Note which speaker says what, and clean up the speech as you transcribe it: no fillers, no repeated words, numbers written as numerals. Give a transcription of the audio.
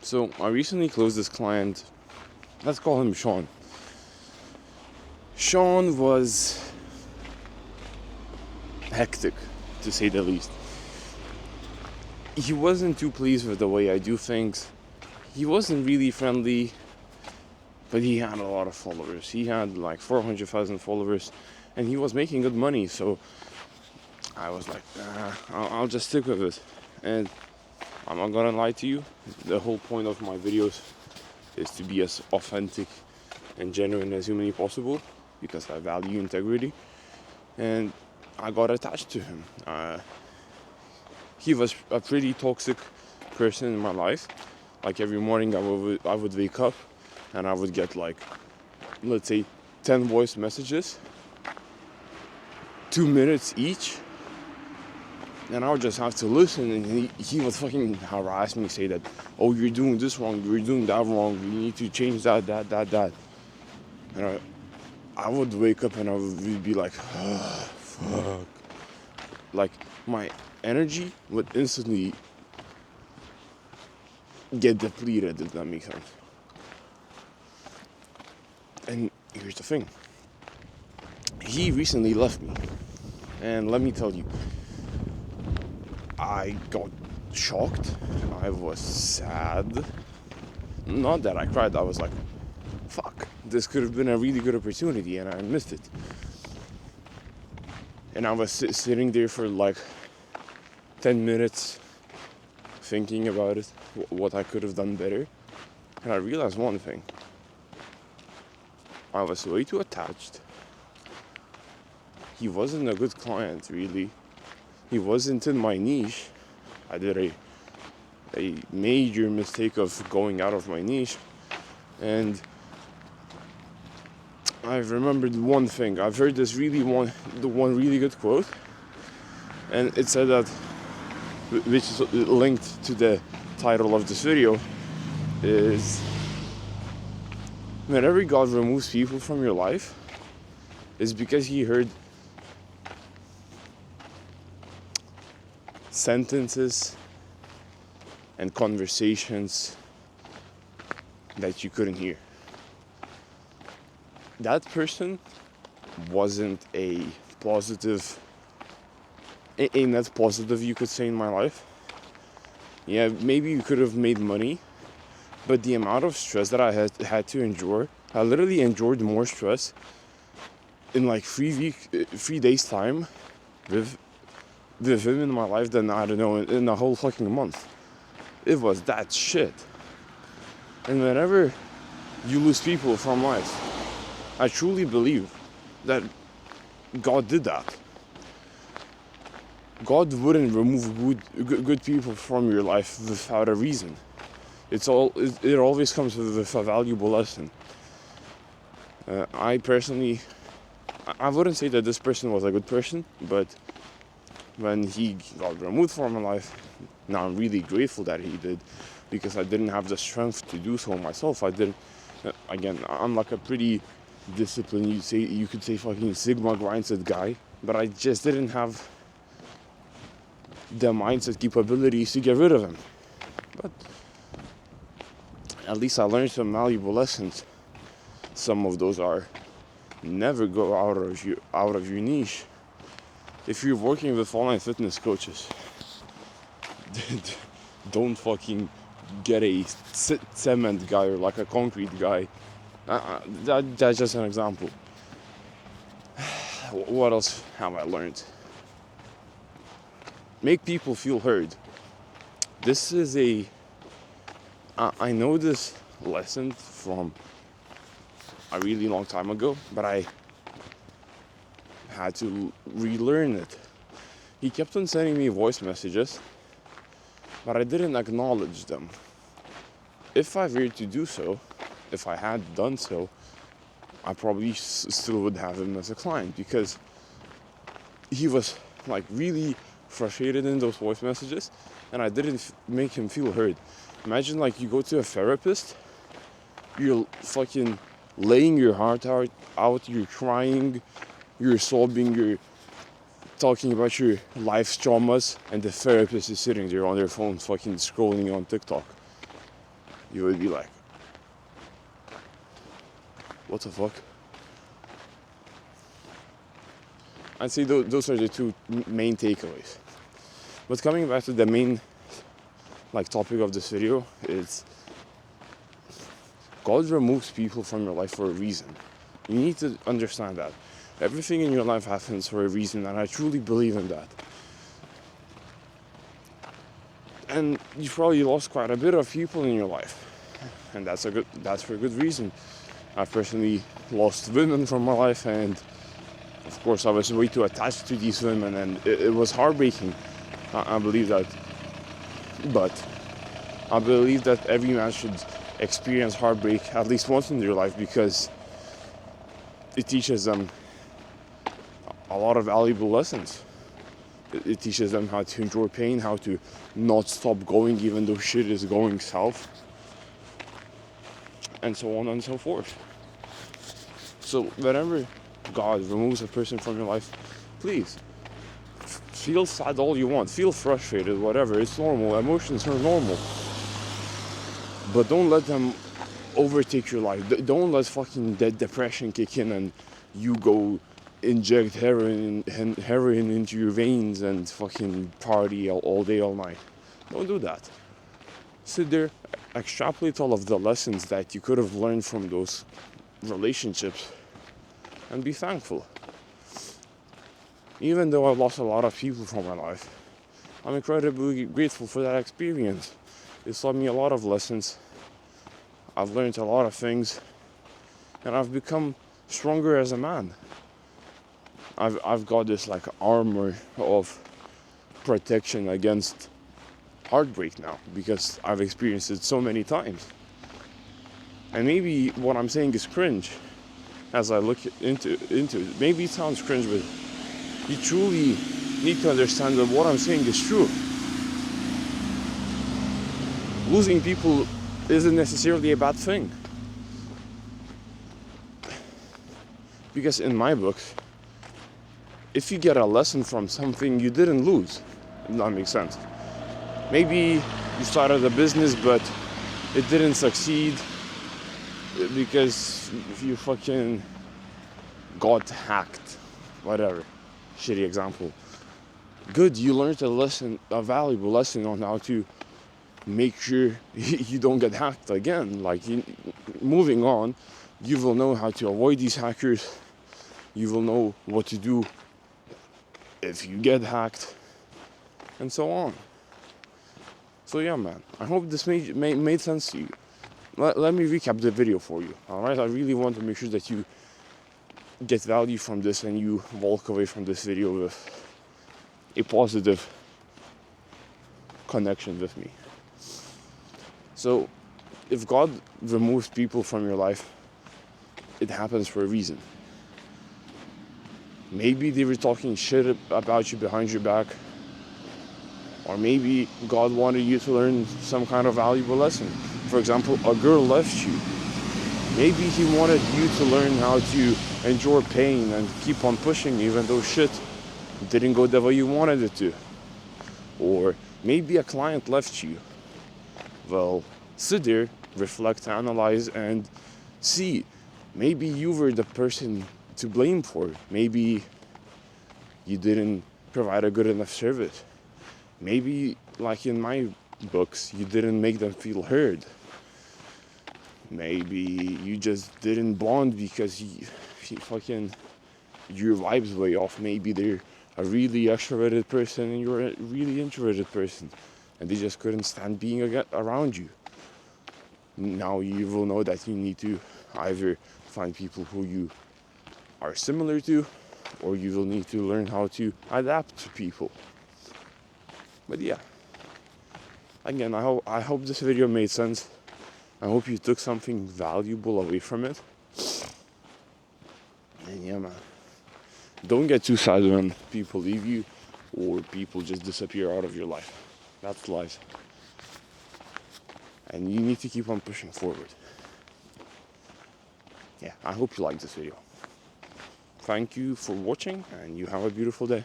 Speaker 1: So I recently closed this client. Let's call him Sean. Sean was hectic, to say the least. He wasn't too pleased with the way I do things. He wasn't really friendly, but he had a lot of followers. He had like 400,000 followers, and he was making good money. So I was like, I'll just stick with it. And I'm not gonna lie to you, the whole point of my videos is to be as authentic and genuine as humanly possible, because I value integrity. And I got attached to him. He was a pretty toxic person in my life. Like every morning I would wake up and I would get like, let's say 10 voice messages, 2 minutes each. And I would just have to listen, and he would fucking harass me, say that, oh, you're doing this wrong, you're doing that wrong, you need to change that. And I would wake up and I would be like, oh, fuck. Like, my energy would instantly get depleted, if that makes sense. And here's the thing. He recently left me. And let me tell you, I got shocked. I was sad. Not that I cried, I was like, fuck, this could have been a really good opportunity and I missed it. And I was sitting there for like 10 minutes thinking about it, what I could have done better. And I realized one thing. I was way too attached. He wasn't a good client, really. He wasn't in my niche. I did a major mistake of going out of my niche. And I've remembered one thing. I've heard this one really good quote. And it said that, which is linked to the title of this video, is whenever God removes people from your life, it's because he heard sentences and conversations that you couldn't hear. That person wasn't a net positive, you could say, in my life. Yeah, maybe you could have made money, but the amount of stress that I had to endure, I literally endured more stress in like 3 days time with him in my life than, I don't know, in a whole fucking month. It was that shit. And whenever you lose people from life, I truly believe that God did that. God wouldn't remove good people from your life without a reason. It always comes with a valuable lesson. I personally, I wouldn't say that this person was a good person, but when he got removed from my life, now I'm really grateful that he did, because I didn't have the strength to do so myself. Again, I'm like a pretty disciplined, you could say fucking Sigma mindset guy, but I just didn't have the mindset capabilities to get rid of him. But at least I learned some valuable lessons. Some of those are, never go out of your niche. If you're working with online fitness coaches, don't fucking get a cement guy or like a concrete guy. That's just an example. What else have I learned? Make people feel heard. This is I know this lesson from a really long time ago, but I had to relearn it. He kept on sending me voice messages, but I didn't acknowledge them. If I were to do so, if I had done so, I probably still would have him as a client, because he was like really frustrated in those voice messages, and I didn't make him feel heard. Imagine like you go to a therapist, you're fucking laying your heart out, you're crying, you're sobbing, you're talking about your life's traumas, and the therapist is sitting there on their phone fucking scrolling on TikTok. you would be like, what the fuck? I'd say those are the two main takeaways. But coming back to the main topic of this video, is God removes people from your life for a reason. You need to understand that. Everything in your life happens for a reason, and I truly believe in that. And you probably lost quite a bit of people in your life, and that's for a good reason. I've personally lost women from my life, and of course I was way too attached to these women, and it was heartbreaking. I believe that. But I believe that every man should experience heartbreak at least once in their life, because it teaches them a lot of valuable lessons. It teaches them how to endure pain, how to not stop going even though shit is going south, and so on and so forth. So whenever God removes a person from your life, please feel sad all you want, feel frustrated, whatever. It's normal. Emotions are normal. But don't let them overtake your life. Don't let fucking depression kick in and you go inject heroin into your veins and fucking party all day, all night. Don't do that. Sit there, extrapolate all of the lessons that you could have learned from those relationships, and be thankful. Even though I've lost a lot of people from my life, I'm incredibly grateful for that experience. It's taught me a lot of lessons. I've learned a lot of things, and I've become stronger as a man. I've got this armor of protection against heartbreak now, because I've experienced it so many times. And maybe what I'm saying is cringe as I look into it. Maybe it sounds cringe, but you truly need to understand that what I'm saying is true. Losing people isn't necessarily a bad thing. Because in my books, if you get a lesson from something, you didn't lose. If that makes sense. Maybe you started a business, but it didn't succeed because you fucking got hacked. Whatever. Shitty example. Good, you learned a valuable lesson on how to make sure you don't get hacked again. Moving on, you will know how to avoid these hackers. You will know what to do if you get hacked, and so on. So yeah, man, I hope this made sense to you. Let me recap the video for you, alright? I really want to make sure that you get value from this and you walk away from this video with a positive connection with me. So, if God removes people from your life, it happens for a reason. Maybe they were talking shit about you behind your back, or maybe God wanted you to learn some kind of valuable lesson. For example, a girl left you. Maybe He wanted you to learn how to endure pain and keep on pushing even though shit didn't go the way you wanted it to. Or maybe a client left you. Well, sit there, reflect, analyze, and see. Maybe you were the person to blame for it. Maybe you didn't provide a good enough service. Maybe, like in my books, you didn't make them feel heard. Maybe you just didn't bond because your vibe's way off. Maybe they're a really extroverted person and you're a really introverted person, and they just couldn't stand being around you. Now you will know that you need to either find people who you are similar to, or you will need to learn how to adapt to people. But yeah, again, I hope this video made sense. I hope you took something valuable away from it. And yeah, man, don't get too sad when people leave you or people just disappear out of your life. That's life. And you need to keep on pushing forward. Yeah, I hope you liked this video. Thank you for watching, and you have a beautiful day.